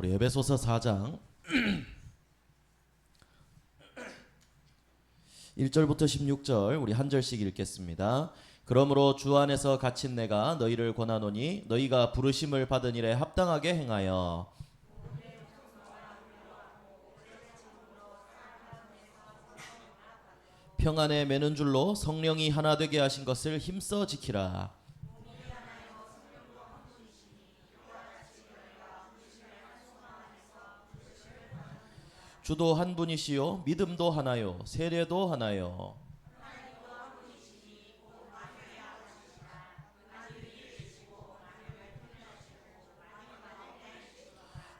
우리 에베소서 4장 1절부터 16절 우리 한 절씩 읽겠습니다. 그러므로 주 안에서 갇힌 내가 너희를 권하노니 너희가 부르심을 받은 일에 합당하게 행하여 평안에 매는 줄로 성령이 하나 되게 하신 것을 힘써 지키라. 주도 한 분이시요 믿음도 하나요 세례도 하나요.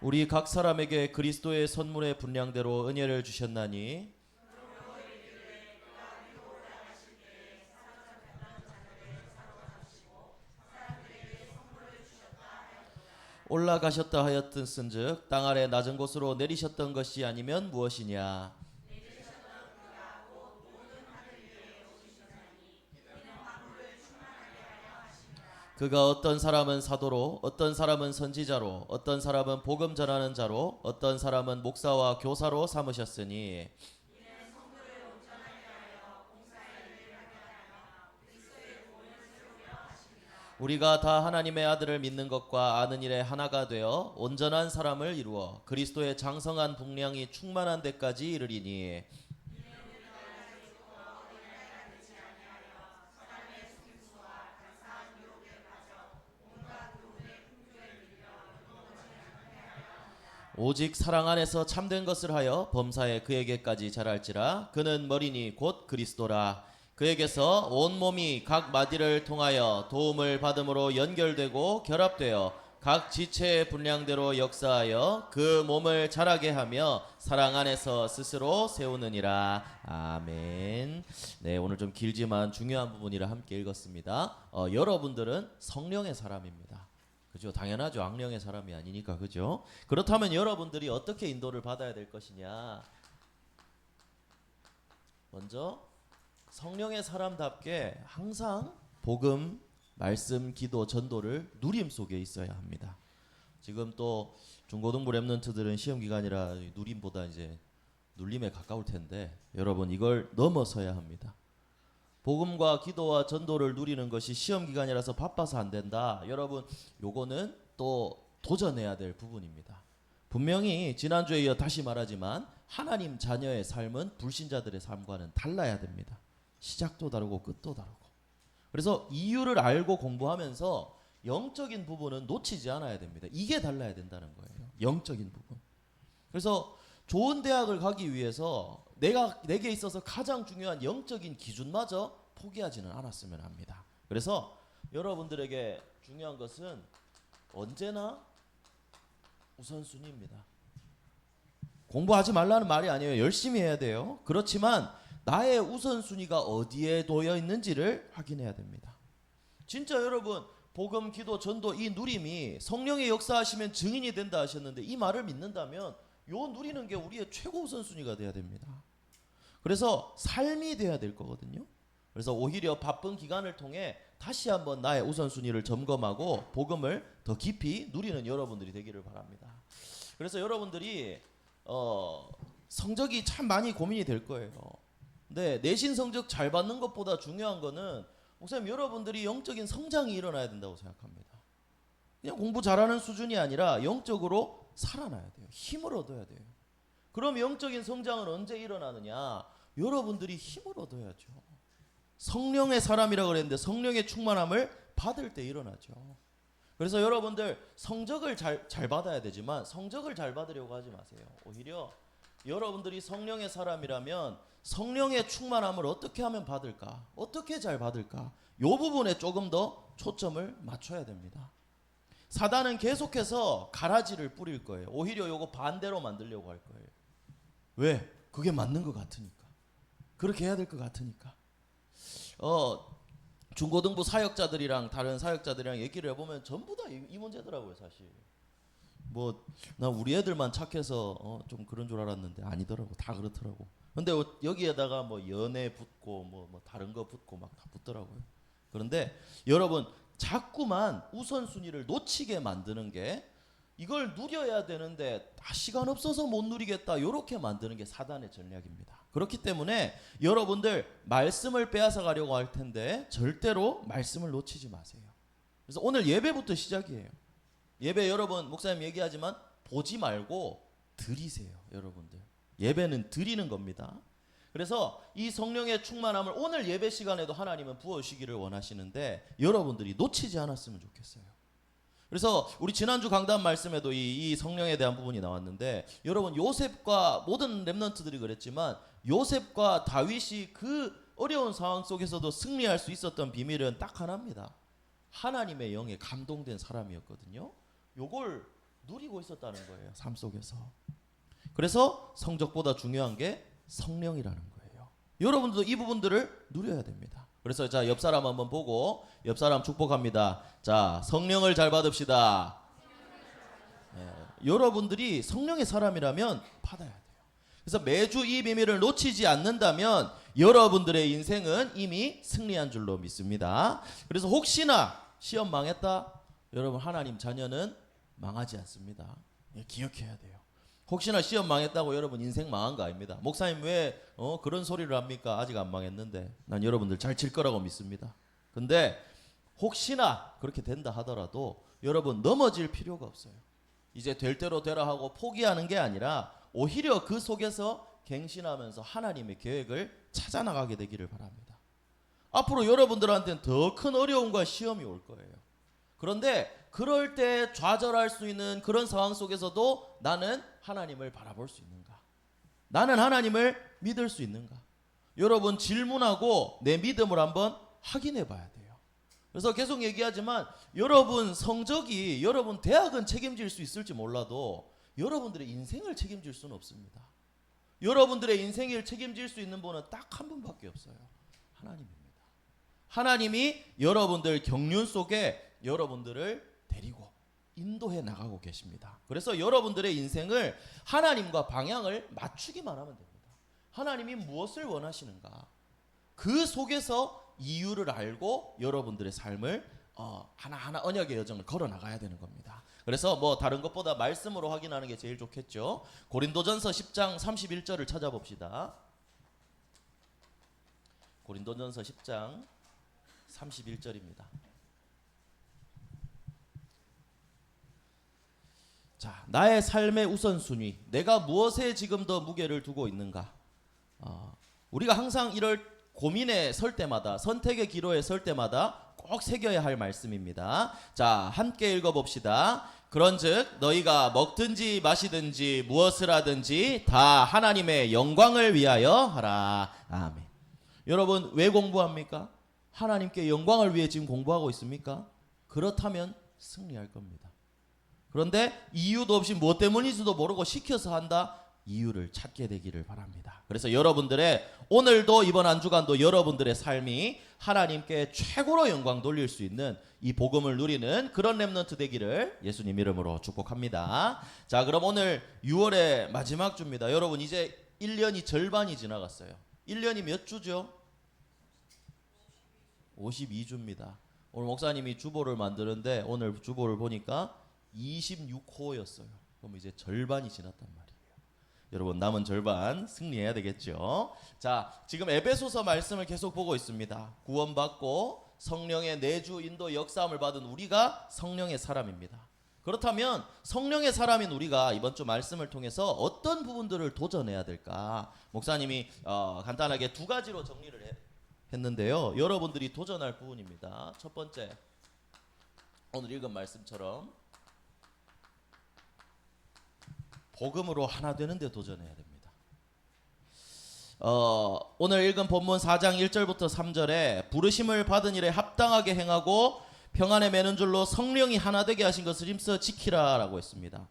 우리 각 사람에게 그리스도의 선물의 분량대로 은혜를 주셨나니 올라가셨다 하였던즉 땅 아래 낮은 곳으로 내리셨던 것이 아니면 무엇이냐. 그가 어떤 사람은 사도로 어떤 사람은 선지자로 어떤 사람은 복음 전하는 자로 어떤 사람은 목사와 교사로 삼으셨으니 우리가 다 하나님의 아들을 믿는 것과 아는 일에 하나가 되어 온전한 사람을 이루어 그리스도의 장성한 분량이 충만한 데까지 이르리니 오직 사랑 안에서 참된 것을 하여 범사에 그에게까지 자랄지라. 그는 머리니 곧 그리스도라. 그에게서 온 몸이 각 마디를 통하여 도움을 받음으로 연결되고 결합되어 각 지체의 분량대로 역사하여 그 몸을 자라게 하며 사랑 안에서 스스로 세우느니라. 아멘. 네, 오늘 좀 길지만 중요한 부분이라 함께 읽었습니다. 여러분들은 성령의 사람입니다. 그죠? 당연하죠. 악령의 사람이 아니니까. 그죠? 그렇다면 여러분들이 어떻게 인도를 받아야 될 것이냐? 먼저 성령의 사람답게 항상 복음, 말씀, 기도, 전도를 누림 속에 있어야 합니다. 지금 또 중고등부 랩런트들은 시험 기간이라 누림보다 이제 눌림에 가까울 텐데 여러분 이걸 넘어서야 합니다. 복음과 기도와 전도를 누리는 것이 시험 기간이라서 바빠서 안 된다. 여러분, 요거는 또 도전해야 될 부분입니다. 분명히 지난주에 이어 다시 말하지만 하나님 자녀의 삶은 불신자들의 삶과는 달라야 됩니다. 시작도 다르고 끝도 다르고. 그래서 이유를 알고 공부하면서 영적인 부분은 놓치지 않아야 됩니다. 이게 달라야 된다는 거예요. 영적인 부분. 그래서 좋은 대학을 가기 위해서 내게 있어서 가장 중요한 영적인 기준마저 포기하지는 않았으면 합니다. 그래서 여러분들에게 중요한 것은 언제나 우선순위입니다. 공부하지 말라는 말이 아니에요. 열심히 해야 돼요. 그렇지만 나의 우선순위가 어디에 놓여 있는지를 확인해야 됩니다. 진짜 여러분 복음, 기도, 전도 이 누림이 성령의 역사하시면 증인이 된다 하셨는데 이 말을 믿는다면 요 누리는 게 우리의 최고 우선순위가 돼야 됩니다. 그래서 삶이 돼야 될 거거든요. 그래서 오히려 바쁜 기간을 통해 다시 한번 나의 우선순위를 점검하고 복음을 더 깊이 누리는 여러분들이 되기를 바랍니다. 그래서 여러분들이 성적이 참 많이 고민이 될 거예요. 근데 내신 성적 잘 받는 것보다 중요한 거는 목사님 여러분들이 영적인 성장이 일어나야 된다고 생각합니다. 그냥 공부 잘하는 수준이 아니라 영적으로 살아나야 돼요. 힘을 얻어야 돼요. 그럼 영적인 성장은 언제 일어나느냐? 여러분들이 힘을 얻어야죠. 성령의 사람이라고 그랬는데 성령의 충만함을 받을 때 일어나죠. 그래서 여러분들 성적을 잘 받아야 되지만 성적을 잘 받으려고 하지 마세요. 오히려 여러분들이 성령의 사람이라면 성령의 충만함을 어떻게 하면 받을까? 어떻게 잘 받을까? 이 부분에 조금 더 초점을 맞춰야 됩니다. 사단은 계속해서 가라지를 뿌릴 거예요. 오히려 요거 반대로 만들려고 할 거예요. 왜? 그게 맞는 것 같으니까. 그렇게 해야 될 것 같으니까. 중고등부 사역자들이랑 다른 사역자들이랑 얘기를 해보면 전부 다 이 문제더라고요, 사실. 나 우리 애들만 착해서 좀 그런 줄 알았는데 아니더라고. 다 그렇더라고. 근데 여기에다가 연애 붙고 다른 거 붙고 막 다 붙더라고요. 그런데 여러분 자꾸만 우선순위를 놓치게 만드는 게 이걸 누려야 되는데 시간 없어서 못 누리겠다, 이렇게 만드는 게 사단의 전략입니다. 그렇기 때문에 여러분들 말씀을 빼앗아 가려고 할 텐데 절대로 말씀을 놓치지 마세요. 그래서 오늘 예배부터 시작이에요. 예배 여러분, 목사님 얘기하지만 보지 말고 드리세요. 여러분들 예배는 드리는 겁니다. 그래서 이 성령의 충만함을 오늘 예배 시간에도 하나님은 부어주시기를 원하시는데 여러분들이 놓치지 않았으면 좋겠어요. 그래서 우리 지난주 강단 말씀에도 이 성령에 대한 부분이 나왔는데, 여러분 요셉과 모든 렘넌트들이 그랬지만 요셉과 다윗이 그 어려운 상황 속에서도 승리할 수 있었던 비밀은 딱 하나입니다. 하나님의 영에 감동된 사람이었거든요. 요걸 누리고 있었다는 거예요, 삶 속에서. 그래서 성적보다 중요한 게 성령이라는 거예요. 여러분도 이 부분들을 누려야 됩니다. 그래서 자, 옆 사람 한번 보고 옆 사람 축복합니다. 자, 성령을 잘 받읍시다. 여러분들이 성령의 사람이라면 받아야 돼요. 그래서 매주 이 비밀을 놓치지 않는다면 여러분들의 인생은 이미 승리한 줄로 믿습니다. 그래서 혹시나 시험 망했다, 여러분 하나님 자녀는 망하지 않습니다. 기억해야 돼요. 혹시나 시험 망했다고 여러분 인생 망한 거 아닙니다. 목사님 왜 그런 소리를 합니까? 아직 안 망했는데. 난 여러분들 잘 칠 거라고 믿습니다. 근데 혹시나 그렇게 된다 하더라도 여러분 넘어질 필요가 없어요. 이제 될 대로 되라 하고 포기하는 게 아니라 오히려 그 속에서 갱신하면서 하나님의 계획을 찾아나가게 되기를 바랍니다. 앞으로 여러분들한테는 더 큰 어려움과 시험이 올 거예요. 그런데 그럴 때 좌절할 수 있는 그런 상황 속에서도 나는 하나님을 바라볼 수 있는가? 나는 하나님을 믿을 수 있는가? 여러분 질문하고 내 믿음을 한번 확인해 봐야 돼요. 그래서 계속 얘기하지만 여러분 성적이, 여러분 대학은 책임질 수 있을지 몰라도 여러분들의 인생을 책임질 수는 없습니다. 여러분들의 인생을 책임질 수 있는 분은 딱 한 분밖에 없어요. 하나님입니다. 하나님이 여러분들 경륜 속에 여러분들을 데리고 인도해 나가고 계십니다. 그래서 여러분들의 인생을 하나님과 방향을 맞추기만 하면 됩니다. 하나님이 무엇을 원하시는가? 그 속에서 이유를 알고 여러분들의 삶을 하나하나 언약의 여정을 걸어 나가야 되는 겁니다. 그래서 뭐 다른 것보다 말씀으로 확인하는 게 제일 좋겠죠. 고린도전서 10장 31절을 찾아봅시다. 고린도전서 10장 31절입니다. 자, 나의 삶의 우선순위, 내가 무엇에 지금 더 무게를 두고 있는가? 우리가 항상 이럴 고민에 설 때마다, 선택의 기로에 설 때마다 꼭 새겨야 할 말씀입니다. 자, 함께 읽어봅시다. 그런즉 너희가 먹든지 마시든지 무엇을 하든지 다 하나님의 영광을 위하여 하라. 아멘. 여러분 왜 공부합니까? 하나님께 영광을 위해 지금 공부하고 있습니까? 그렇다면 승리할 겁니다. 그런데 이유도 없이 무엇 때문인지도 모르고 시켜서 한다? 이유를 찾게 되기를 바랍니다. 그래서 여러분들의 오늘도 이번 한 주간도 여러분들의 삶이 하나님께 최고로 영광 돌릴 수 있는 이 복음을 누리는 그런 렘넌트 되기를 예수님 이름으로 축복합니다. 자, 그럼 오늘 6월의 마지막 주입니다. 여러분 이제 1년이 절반이 지나갔어요. 1년이 몇 주죠? 52주입니다. 오늘 목사님이 주보를 만드는데 오늘 주보를 보니까 26호였어요. 그럼 이제 절반이 지났단 말이에요. 여러분 남은 절반 승리해야 되겠죠. 자, 지금 에베소서 말씀을 계속 보고 있습니다. 구원받고 성령의 내주 인도 역사함을 받은 우리가 성령의 사람입니다. 그렇다면 성령의 사람인 우리가 이번 주 말씀을 통해서 어떤 부분들을 도전해야 될까? 목사님이 간단하게 두 가지로 정리를 했는데요. 여러분들이 도전할 부분입니다. 첫 번째, 오늘 읽은 말씀처럼 복음으로 하나 되는 데 도전해야 됩니다. 오늘 읽은 본문 4장 1절부터 3절에 부르심을 받은 일에 합당하게 행하고 평안에 매는 줄로 성령이 하나 되게 하신 것을 힘써 지키라라고 했습니다.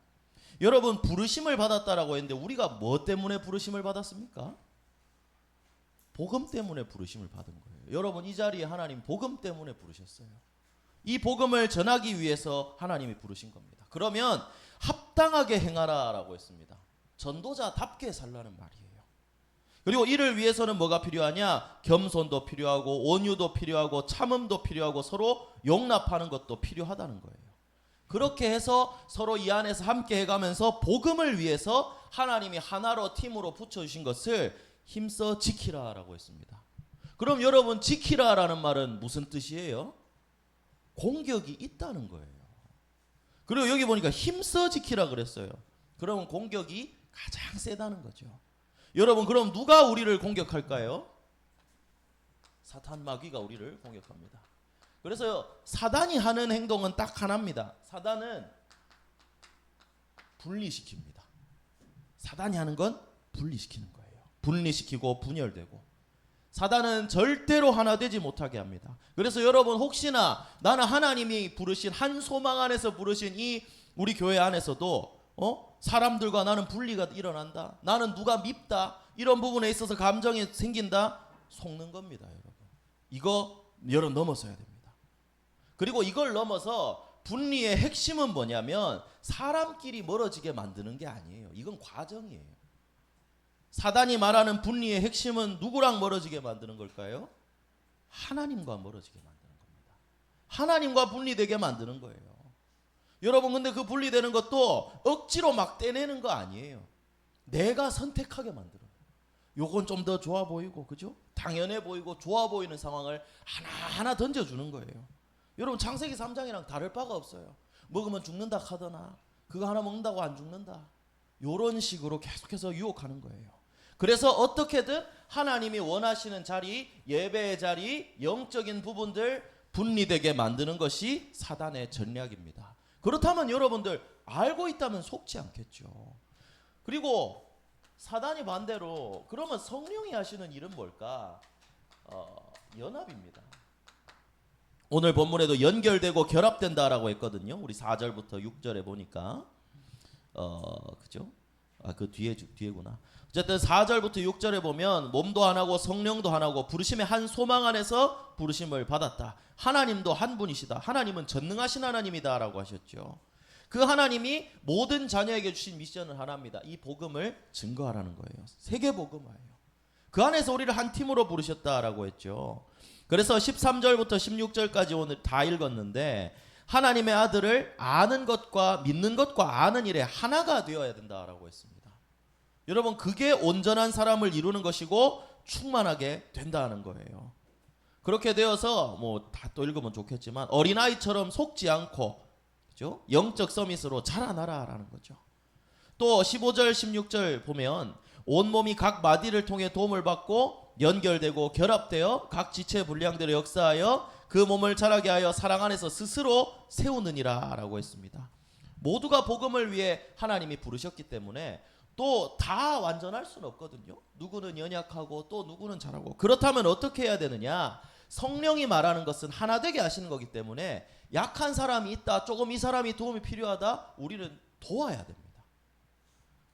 여러분 부르심을 받았다라고 했는데 우리가 뭐 때문에 부르심을 받았습니까? 복음 때문에 부르심을 받은 거예요. 여러분 이 자리에 하나님 복음 때문에 부르셨어요. 이 복음을 전하기 위해서 하나님이 부르신 겁니다. 그러면 합당하게 행하라라고 했습니다. 전도자답게 살라는 말이에요. 그리고 이를 위해서는 뭐가 필요하냐? 겸손도 필요하고 온유도 필요하고 참음도 필요하고 서로 용납하는 것도 필요하다는 거예요. 그렇게 해서 서로 이 안에서 함께 해가면서 복음을 위해서 하나님이 하나로 팀으로 붙여주신 것을 힘써 지키라라고 했습니다. 그럼 여러분, 지키라라는 말은 무슨 뜻이에요? 공격이 있다는 거예요. 그리고 여기 보니까 힘써 지키라 그랬어요. 그러면 공격이 가장 세다는 거죠. 여러분, 그럼 누가 우리를 공격할까요? 사탄 마귀가 우리를 공격합니다. 그래서 사단이 하는 행동은 딱 하나입니다. 사단은 분리시킵니다. 사단이 하는 건 분리시키는 거예요. 분리시키고 분열되고. 사단은 절대로 하나 되지 못하게 합니다. 그래서 여러분, 혹시나 나는 하나님이 부르신 한 소망 안에서 부르신 이 우리 교회 안에서도 사람들과 나는 분리가 일어난다, 나는 누가 밉다, 이런 부분에 있어서 감정이 생긴다, 속는 겁니다. 여러분, 이거 여러분 넘어서야 됩니다. 그리고 이걸 넘어서 분리의 핵심은 뭐냐면 사람끼리 멀어지게 만드는 게 아니에요. 이건 과정이에요. 사단이 말하는 분리의 핵심은 누구랑 멀어지게 만드는 걸까요? 하나님과 멀어지게 만드는 겁니다. 하나님과 분리되게 만드는 거예요. 여러분, 근데 그 분리되는 것도 억지로 막 떼내는 거 아니에요. 내가 선택하게 만드는 거예요. 요건 좀 더 좋아 보이고, 그죠? 당연해 보이고 좋아 보이는 상황을 하나하나 던져주는 거예요. 여러분, 창세기 3장이랑 다를 바가 없어요. 먹으면 죽는다 하더나 그거 하나 먹는다고 안 죽는다, 요런 식으로 계속해서 유혹하는 거예요. 그래서 어떻게든 하나님이 원하시는 자리, 예배의 자리, 영적인 부분들 분리되게 만드는 것이 사단의 전략입니다. 그렇다면 여러분들 알고 있다면 속지 않겠죠. 그리고 사단이 반대로, 그러면 성령이 하시는 일은 뭘까? 연합입니다. 오늘 본문에도 연결되고 결합된다라고 했거든요. 우리 4절부터 6절에 보니까 그죠? 그 뒤에구나. 어쨌든 4절부터 6절에 보면 몸도 하나고 성령도 하나고 부르심의 한 소망 안에서 부르심을 받았다. 하나님도 한 분이시다. 하나님은 전능하신 하나님이다라고 하셨죠. 그 하나님이 모든 자녀에게 주신 미션은 하나입니다. 이 복음을 증거하라는 거예요. 세계 복음화예요. 그 안에서 우리를 한 팀으로 부르셨다라고 했죠. 그래서 13절부터 16절까지 오늘 다 읽었는데, 하나님의 아들을 아는 것과 믿는 것과 아는 일에 하나가 되어야 된다라고 했습니다. 여러분, 그게 온전한 사람을 이루는 것이고 충만하게 된다는 거예요. 그렇게 되어서 뭐 다 또 읽으면 좋겠지만 어린아이처럼 속지 않고, 그죠? 영적 서밋으로 자라나라라는 거죠. 또 15절 16절 보면 온몸이 각 마디를 통해 도움을 받고 연결되고 결합되어 각 지체 분량대로 역사하여 그 몸을 자라게 하여 사랑 안에서 스스로 세우느니라 라고 했습니다. 모두가 복음을 위해 하나님이 부르셨기 때문에 또 다 완전할 수는 없거든요. 누구는 연약하고 또 누구는 잘하고. 그렇다면 어떻게 해야 되느냐? 성령이 말하는 것은 하나 되게 하시는 거기 때문에 약한 사람이 있다, 조금 이 사람이 도움이 필요하다, 우리는 도와야 됩니다.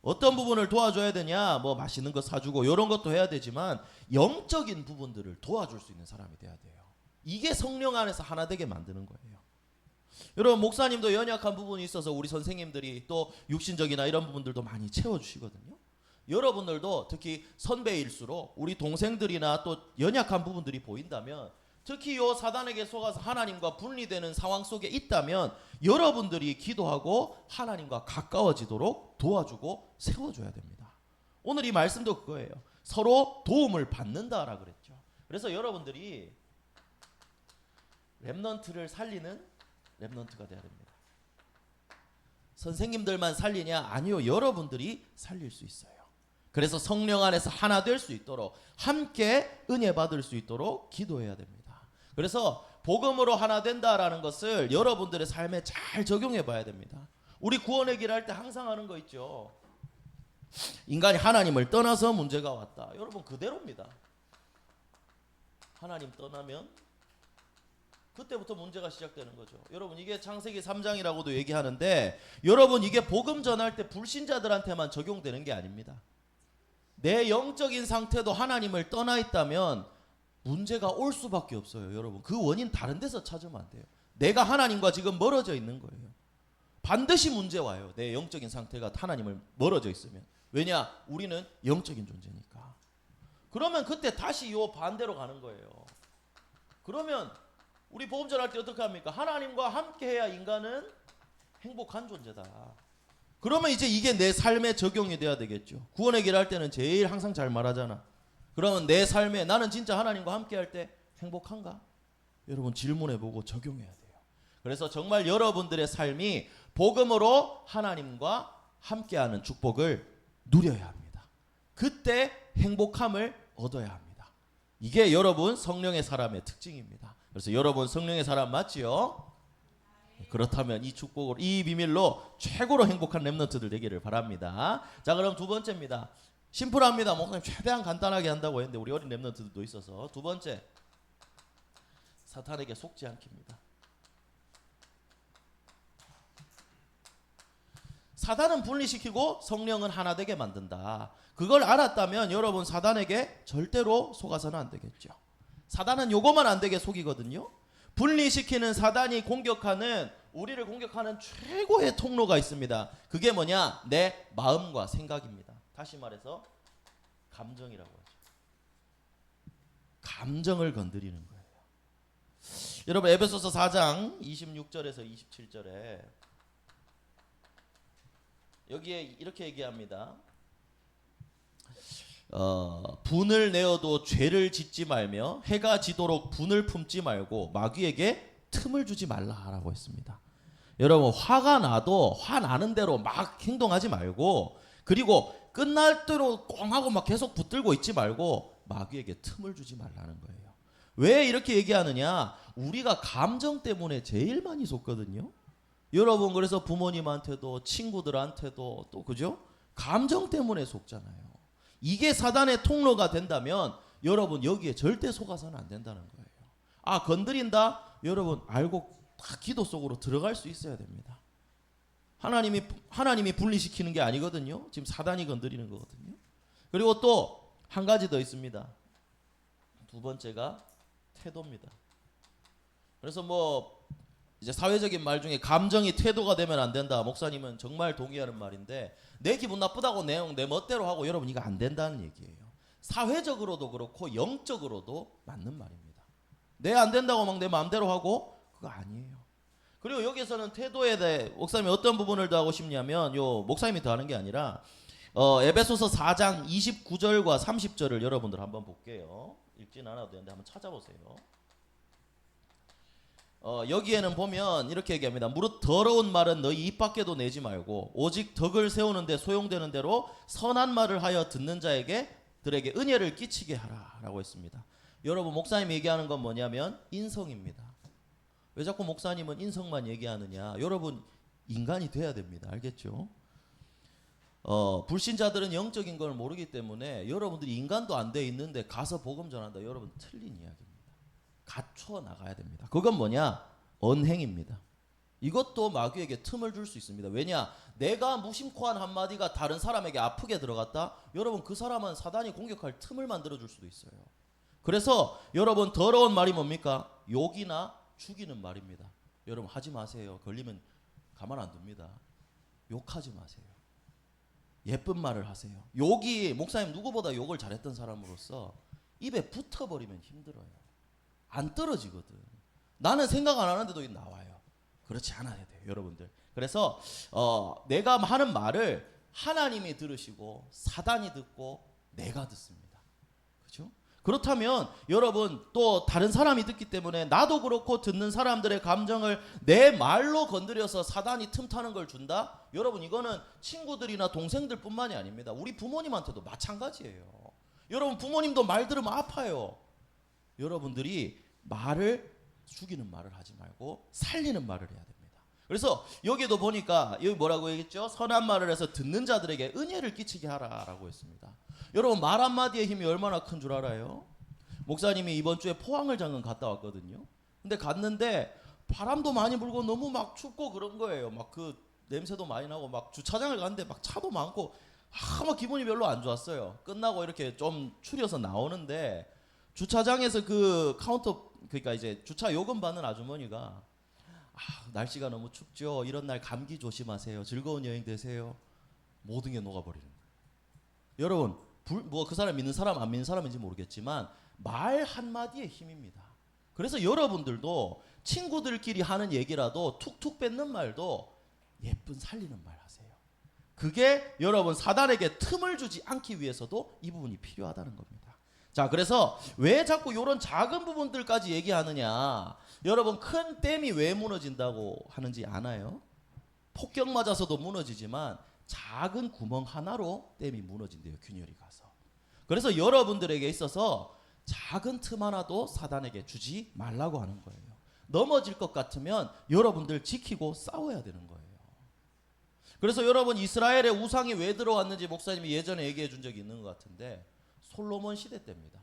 어떤 부분을 도와줘야 되냐? 뭐 맛있는 거 사주고 이런 것도 해야 되지만 영적인 부분들을 도와줄 수 있는 사람이 돼야 돼요. 이게 성령 안에서 하나 되게 만드는 거예요. 여러분, 목사님도 연약한 부분이 있어서 우리 선생님들이 또 육신적이나 이런 부분들도 많이 채워주시거든요. 여러분들도 특히 선배일수록 우리 동생들이나 또 연약한 부분들이 보인다면, 특히 요 사단에게 속아서 하나님과 분리되는 상황 속에 있다면 여러분들이 기도하고 하나님과 가까워지도록 도와주고 세워줘야 됩니다. 오늘 이 말씀도 그거예요. 서로 도움을 받는다라 그랬죠. 그래서 여러분들이 렘넌트를 살리는 렘넌트가 돼야 됩니다. 선생님들만 살리냐? 아니요, 여러분들이 살릴 수 있어요. 그래서 성령 안에서 하나 될 수 있도록, 함께 은혜 받을 수 있도록 기도해야 됩니다. 그래서 복음으로 하나 된다라는 것을 여러분들의 삶에 잘 적용해 봐야 됩니다. 우리 구원의 길 할 때 항상 하는 거 있죠. 인간이 하나님을 떠나서 문제가 왔다. 여러분, 그대로입니다. 하나님 떠나면 그때부터 문제가 시작되는 거죠. 여러분, 이게 창세기 3장이라고도 얘기하는데, 여러분, 이게 복음 전할 때 불신자들한테만 적용되는 게 아닙니다. 내 영적인 상태도 하나님을 떠나 있다면 문제가 올 수밖에 없어요. 여러분, 그 원인 다른 데서 찾으면 안 돼요. 내가 하나님과 지금 멀어져 있는 거예요. 반드시 문제 와요. 내 영적인 상태가 하나님을 멀어져 있으면. 왜냐? 우리는 영적인 존재니까. 그러면 그때 다시 요 반대로 가는 거예요. 그러면 우리 복음 전할 때 어떻게 합니까? 하나님과 함께 해야 인간은 행복한 존재다. 그러면 이제 이게 내 삶에 적용이 돼야 되겠죠. 구원의 길 할 때는 제일 항상 잘 말하잖아. 그러면 내 삶에 나는 진짜 하나님과 함께 할 때 행복한가? 여러분 질문해보고 적용해야 돼요. 그래서 정말 여러분들의 삶이 복음으로 하나님과 함께하는 축복을 누려야 합니다. 그때 행복함을 얻어야 합니다. 이게 여러분 성령의 사람의 특징입니다. 그래서 여러분 성령의 사람 맞지요? 그렇다면 이 축복을, 이 비밀로 최고로 행복한 렘넌트들 되기를 바랍니다. 자, 그럼 두 번째입니다. 심플합니다. 목사님 최대한 간단하게 한다고 했는데 우리 어린 렘넌트들도 있어서. 두 번째, 사탄에게 속지 않기입니다. 사단은 분리시키고 성령은 하나 되게 만든다. 그걸 알았다면 여러분 사단에게 절대로 속아서는 안 되겠죠. 사단은 요거만 안 되게 속이거든요. 분리시키는 사단이 공격하는, 우리를 공격하는 최고의 통로가 있습니다. 그게 뭐냐? 내 마음과 생각입니다. 다시 말해서 감정이라고 하죠. 감정을 건드리는 거예요. 여러분 에베소서 4장 26절에서 27절에 여기에 이렇게 얘기합니다. 분을 내어도 죄를 짓지 말며 해가 지도록 분을 품지 말고 마귀에게 틈을 주지 말라라고 했습니다. 여러분 화가 나도 화 나는 대로 막 행동하지 말고, 그리고 끝날 대로 꽁하고 막 계속 붙들고 있지 말고 마귀에게 틈을 주지 말라는 거예요. 왜 이렇게 얘기하느냐? 우리가 감정 때문에 제일 많이 속거든요. 여러분 그래서 부모님한테도 친구들한테도 또 그죠? 감정 때문에 속잖아요. 이게 사단의 통로가 된다면 여러분 여기에 절대 속아서는 안 된다는 거예요. 아 건드린다? 여러분 알고 다 기도 속으로 들어갈 수 있어야 됩니다. 하나님이 분리시키는 게 아니거든요. 지금 사단이 건드리는 거거든요. 그리고 또 한 가지 더 있습니다. 두 번째가 태도입니다. 그래서 뭐 이제 사회적인 말 중에 감정이 태도가 되면 안 된다. 목사님은 정말 동의하는 말인데, 내 기분 나쁘다고 내 멋대로 하고 여러분 이거 안 된다는 얘기예요. 사회적으로도 그렇고 영적으로도 맞는 말입니다. 내 안 된다고 막 내 마음대로 하고 그거 아니에요. 그리고 여기서는 태도에 대해 목사님이 어떤 부분을 더 하고 싶냐면, 요 목사님이 더 하는 게 아니라 에베소서 4장 29절과 30절을 여러분들 한번 볼게요. 읽진 않아도 되는데 한번 찾아보세요. 여기에는 보면 이렇게 얘기합니다. 무릇 더러운 말은 너희 입 밖에도 내지 말고 오직 덕을 세우는 데 소용되는 대로 선한 말을 하여 듣는 들에게 은혜를 끼치게 하라 라고 했습니다. 여러분 목사님이 얘기하는 건 뭐냐면 인성입니다. 왜 자꾸 목사님은 인성만 얘기하느냐? 여러분 인간이 돼야 됩니다. 알겠죠? 불신자들은 영적인 걸 모르기 때문에 여러분들이 인간도 안 돼 있는데 가서 복음 전한다. 여러분 틀린 이야기입니다. 갖춰 나가야 됩니다. 그건 뭐냐? 언행입니다. 이것도 마귀에게 틈을 줄 수 있습니다. 왜냐? 내가 무심코 한 한마디가 다른 사람에게 아프게 들어갔다? 여러분 그 사람은 사단이 공격할 틈을 만들어 줄 수도 있어요. 그래서 여러분 더러운 말이 뭡니까? 욕이나 죽이는 말입니다. 여러분 하지 마세요. 걸리면 가만 안 둡니다. 욕하지 마세요. 예쁜 말을 하세요. 욕이, 목사님 누구보다 욕을 잘했던 사람으로서 입에 붙어버리면 힘들어요. 안 떨어지거든. 나는 생각 안 하는데도 나와요. 그렇지 않아야 돼요, 여러분들. 그래서 내가 하는 말을 하나님이 들으시고 사단이 듣고 내가 듣습니다. 그렇죠? 그렇다면 여러분 또 다른 사람이 듣기 때문에 나도 그렇고 듣는 사람들의 감정을 내 말로 건드려서 사단이 틈타는 걸 준다? 여러분 이거는 친구들이나 동생들뿐만이 아닙니다. 우리 부모님한테도 마찬가지예요. 여러분 부모님도 말 들으면 아파요. 여러분들이 말을 죽이는 말을 하지 말고 살리는 말을 해야 됩니다. 그래서 여기도 보니까 여기 뭐라고 얘기했죠? 선한 말을 해서 듣는 자들에게 은혜를 끼치게 하라라고 했습니다. 여러분 말 한마디의 힘이 얼마나 큰 줄 알아요? 목사님이 이번 주에 포항을 잠깐 갔다 왔거든요. 근데 갔는데 바람도 많이 불고 너무 막 춥고 그런 거예요. 막 그 냄새도 많이 나고 막 주차장을 갔는데 막 차도 많고 막 기분이 별로 안 좋았어요. 끝나고 이렇게 좀 추려서 나오는데 주차장에서 그 카운터, 그러니까 이제 주차 요금 받는 아주머니가 날씨가 너무 춥죠. 이런 날 감기 조심하세요. 즐거운 여행 되세요. 모든 게 녹아버리는 거예요. 여러분 뭐 그 사람 믿는 사람 안 믿는 사람인지 모르겠지만 말 한마디의 힘입니다. 그래서 여러분들도 친구들끼리 하는 얘기라도 툭툭 뱉는 말도 예쁜 살리는 말 하세요. 그게 여러분 사단에게 틈을 주지 않기 위해서도 이 부분이 필요하다는 겁니다. 자, 그래서 왜 자꾸 이런 작은 부분들까지 얘기하느냐? 여러분 큰 댐이 왜 무너진다고 하는지 아나요? 폭격 맞아서도 무너지지만 작은 구멍 하나로 댐이 무너진대요. 균열이 가서. 그래서 여러분들에게 있어서 작은 틈 하나도 사단에게 주지 말라고 하는 거예요. 넘어질 것 같으면 여러분들 지키고 싸워야 되는 거예요. 그래서 여러분 이스라엘의 우상이 왜 들어왔는지 목사님이 예전에 얘기해 준 적이 있는 것 같은데 솔로몬 시대 때입니다.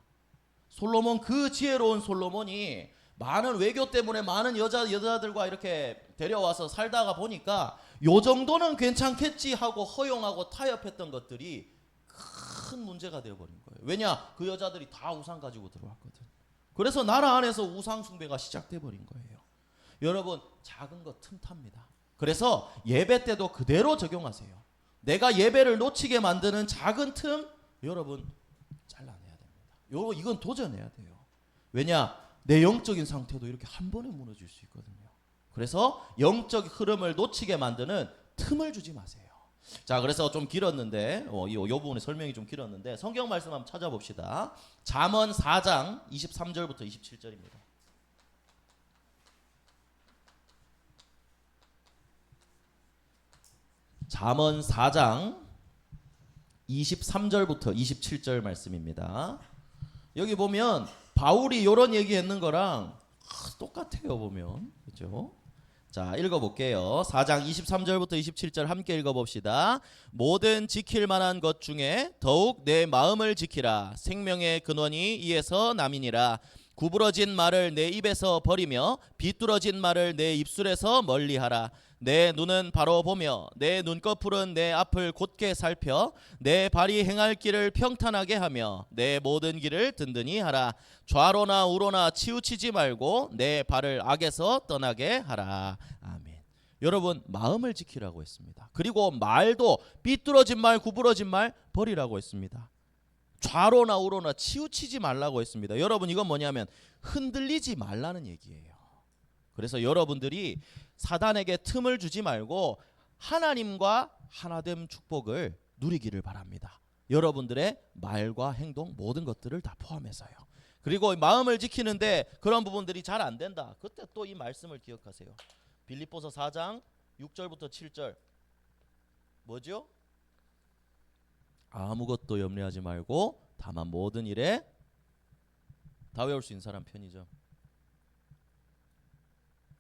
솔로몬, 그 지혜로운 솔로몬이 많은 외교 때문에 많은 여자들과 이렇게 데려와서 살다가 보니까 요 정도는 괜찮겠지 하고 허용하고 타협했던 것들이 큰 문제가 되어버린 거예요. 왜냐? 그 여자들이 다 우상 가지고 들어왔거든. 그래서 나라 안에서 우상 숭배가 시작돼 버린 거예요. 여러분 작은 거 틈탑니다. 그래서 예배 때도 그대로 적용하세요. 내가 예배를 놓치게 만드는 작은 틈 여러분 잘라내야 됩니다. 이건 도전해야 돼요. 왜냐? 내 영적인 상태도 이렇게 한 번에 무너질 수 있거든요. 그래서 영적 흐름을 놓치게 만드는 틈을 주지 마세요. 자, 그래서 좀 길었는데 이 부분의 설명이 좀 길었는데 성경 말씀 한번 찾아봅시다. 잠언 4장 23절부터 27절입니다. 잠언 4장 23절부터 27절 말씀입니다. 여기 보면 바울이 이런 얘기했는 거랑 똑같아요. 보면 그렇죠? 자, 읽어볼게요. 4장 23절부터 27절 함께 읽어봅시다. 모든 지킬 만한 것 중에 더욱 내 마음을 지키라. 생명의 근원이 이에서 남이니라. 구부러진 말을 내 입에서 버리며 비뚤어진 말을 내 입술에서 멀리하라. 내 눈은 바로 보며 내 눈꺼풀은 내 앞을 곧게 살펴 내 발이 행할 길을 평탄하게 하며 내 모든 길을 든든히 하라. 좌로나 우로나 치우치지 말고 내 발을 악에서 떠나게 하라. 아멘. 여러분 마음을 지키라고 했습니다. 그리고 말도 삐뚤어진 말 구부러진 말 버리라고 했습니다. 좌로나 우로나 치우치지 말라고 했습니다. 여러분 이건 뭐냐면 흔들리지 말라는 얘기예요. 그래서 여러분들이 사단에게 틈을 주지 말고 하나님과 하나됨 축복을 누리기를 바랍니다. 여러분들의 말과 행동 모든 것들을 다 포함해서요. 그리고 마음을 지키는데 그런 부분들이 잘 안 된다. 그때 또 이 말씀을 기억하세요. 빌립보서 4장 6절부터 7절 뭐죠? 아무것도 염려하지 말고 다만 모든 일에 다 외울 수 있는 사람 편이죠.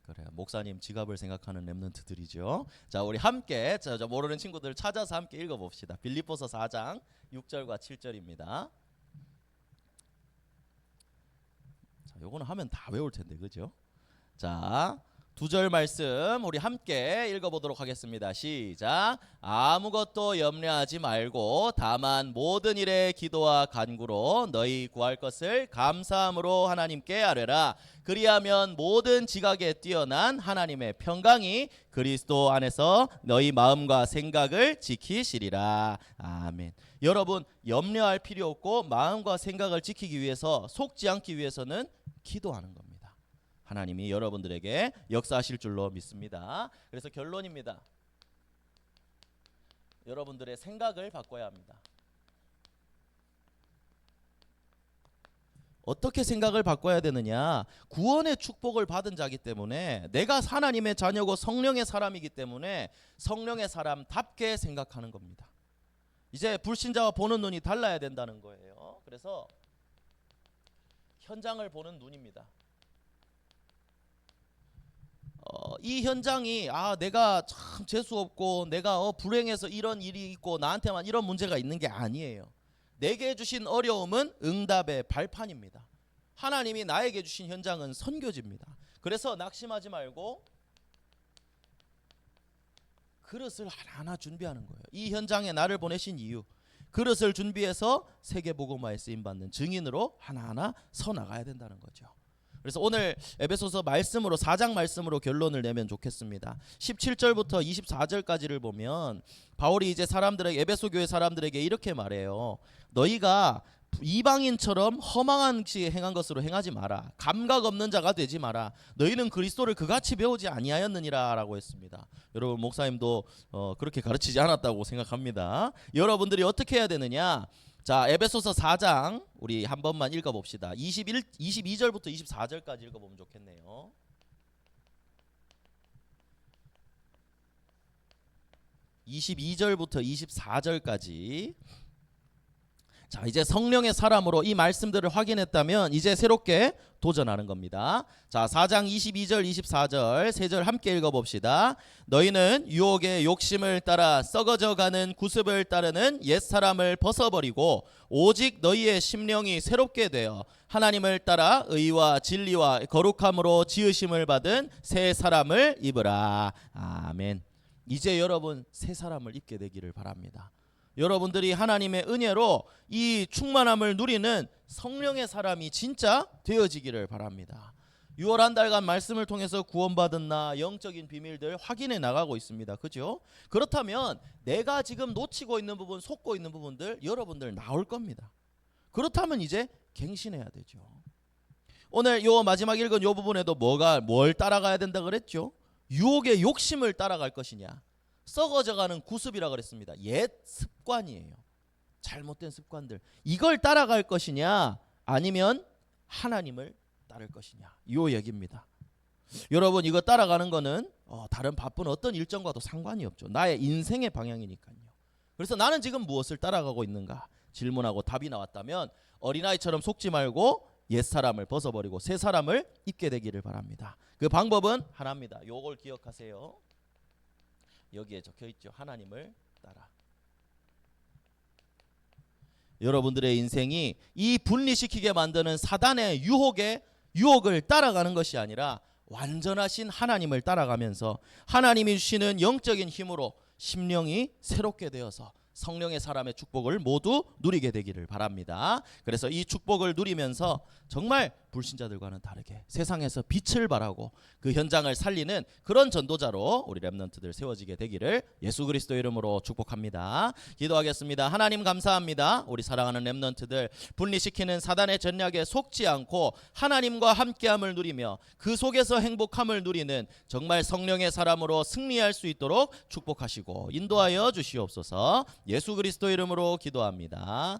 그래요. 목사님 지갑을 생각하는 렘넌트들이죠. 자, 우리 함께 자, 모르는 친구들 찾아서 함께 읽어봅시다. 빌립보서 4장 6절과 7절입니다. 자, 요거는 하면 다 외울 텐데 그죠? 자, 2절 말씀 우리 함께 읽어보도록 하겠습니다. 시작. 아무것도 염려하지 말고 다만 모든 일에 기도와 간구로 너희 구할 것을 감사함으로 하나님께 아뢰라. 그리하면 모든 지각에 뛰어난 하나님의 평강이 그리스도 안에서 너희 마음과 생각을 지키시리라. 아멘. 여러분 염려할 필요 없고 마음과 생각을 지키기 위해서 속지 않기 위해서는 기도하는 겁니다. 하나님이 여러분들에게 역사하실 줄로 믿습니다. 그래서 결론입니다. 여러분들의 생각을 바꿔야 합니다. 어떻게 생각을 바꿔야 되느냐? 구원의 축복을 받은 자이기 때문에 내가 하나님의 자녀고 성령의 사람이기 때문에 성령의 사람답게 생각하는 겁니다. 이제 불신자와 보는 눈이 달라야 된다는 거예요. 그래서 현장을 보는 눈입니다. 이 현장이 내가 참 재수 없고 내가 불행해서 이런 일이 있고 나한테만 이런 문제가 있는 게 아니에요. 내게 주신 어려움은 응답의 발판입니다. 하나님이 나에게 주신 현장은 선교지입니다. 그래서 낙심하지 말고 그릇을 하나하나 준비하는 거예요. 이 현장에 나를 보내신 이유, 그릇을 준비해서 세계복음화에 쓰임받는 증인으로 하나하나 서나가야 된다는 거죠. 그래서 오늘 에베소서 말씀으로 4장 말씀으로 결론을 내면 좋겠습니다. 17절부터 24절까지를 보면 바울이 이제 사람들에게 에베소 교회 사람들에게 이렇게 말해요. 너희가 이방인처럼 허망한 것이 행한 것으로 행하지 마라. 감각 없는 자가 되지 마라. 너희는 그리스도를 그같이 배우지 아니하였느니라라고 했습니다. 여러분 목사님도 그렇게 가르치지 않았다고 생각합니다. 여러분들이 어떻게 해야 되느냐? 자, 에베소서 4장 우리 한 번만 읽어봅시다. 22절부터 24절까지 읽어보면 좋겠네요. 22절부터 24절까지. 자, 이제 성령의 사람으로 이 말씀들을 확인했다면 이제 새롭게 도전하는 겁니다. 자, 4장 22절 24절 3절 함께 읽어봅시다. 너희는 유혹의 욕심을 따라 썩어져가는 구습을 따르는 옛사람을 벗어버리고 오직 너희의 심령이 새롭게 되어 하나님을 따라 의와 진리와 거룩함으로 지으심을 받은 새 사람을 입으라. 아멘. 이제 여러분 새 사람을 입게 되기를 바랍니다. 여러분들이 하나님의 은혜로 이 충만함을 누리는 성령의 사람이 진짜 되어지기를 바랍니다. 6월 한 달간 말씀을 통해서 구원받은 나 영적인 비밀들 확인해 나가고 있습니다. 그죠? 그렇다면 내가 지금 놓치고 있는 부분, 속고 있는 부분들 여러분들 나올 겁니다. 그렇다면 이제 갱신해야 되죠. 오늘 요 마지막 읽은 요 부분에도 뭘 따라가야 된다 그랬죠? 유혹의 욕심을 따라갈 것이냐, 썩어져가는 구습이라 그랬습니다. 옛 습관이에요. 잘못된 습관들. 이걸 따라갈 것이냐 아니면 하나님을 따를 것이냐, 요 얘기입니다. 여러분 이거 따라가는 거는 다른 바쁜 어떤 일정과도 상관이 없죠. 나의 인생의 방향이니까요. 그래서 나는 지금 무엇을 따라가고 있는가 질문하고 답이 나왔다면 어린아이처럼 속지 말고 옛사람을 벗어버리고 새 사람을 입게 되기를 바랍니다. 그 방법은 하나입니다. 요걸 기억하세요. 여기에 적혀있죠. 하나님을 따라. 여러분들의 인생이 이 분리시키게 만드는 사단의 유혹을 따라가는 것이 아니라 완전하신 하나님을 따라가면서 하나님이 주시는 영적인 힘으로 심령이 새롭게 되어서 성령의 사람의 축복을 모두 누리게 되기를 바랍니다. 그래서 이 축복을 누리면서 정말 불신자들과는 다르게 세상에서 빛을 발하고 그 현장을 살리는 그런 전도자로 우리 렘넌트들 세워지게 되기를 예수 그리스도 이름으로 축복합니다. 기도하겠습니다. 하나님 감사합니다. 우리 사랑하는 렘넌트들 분리시키는 사단의 전략에 속지 않고 하나님과 함께함을 누리며 그 속에서 행복함을 누리는 정말 성령의 사람으로 승리할 수 있도록 축복하시고 인도하여 주시옵소서. 예수 그리스도 이름으로 기도합니다.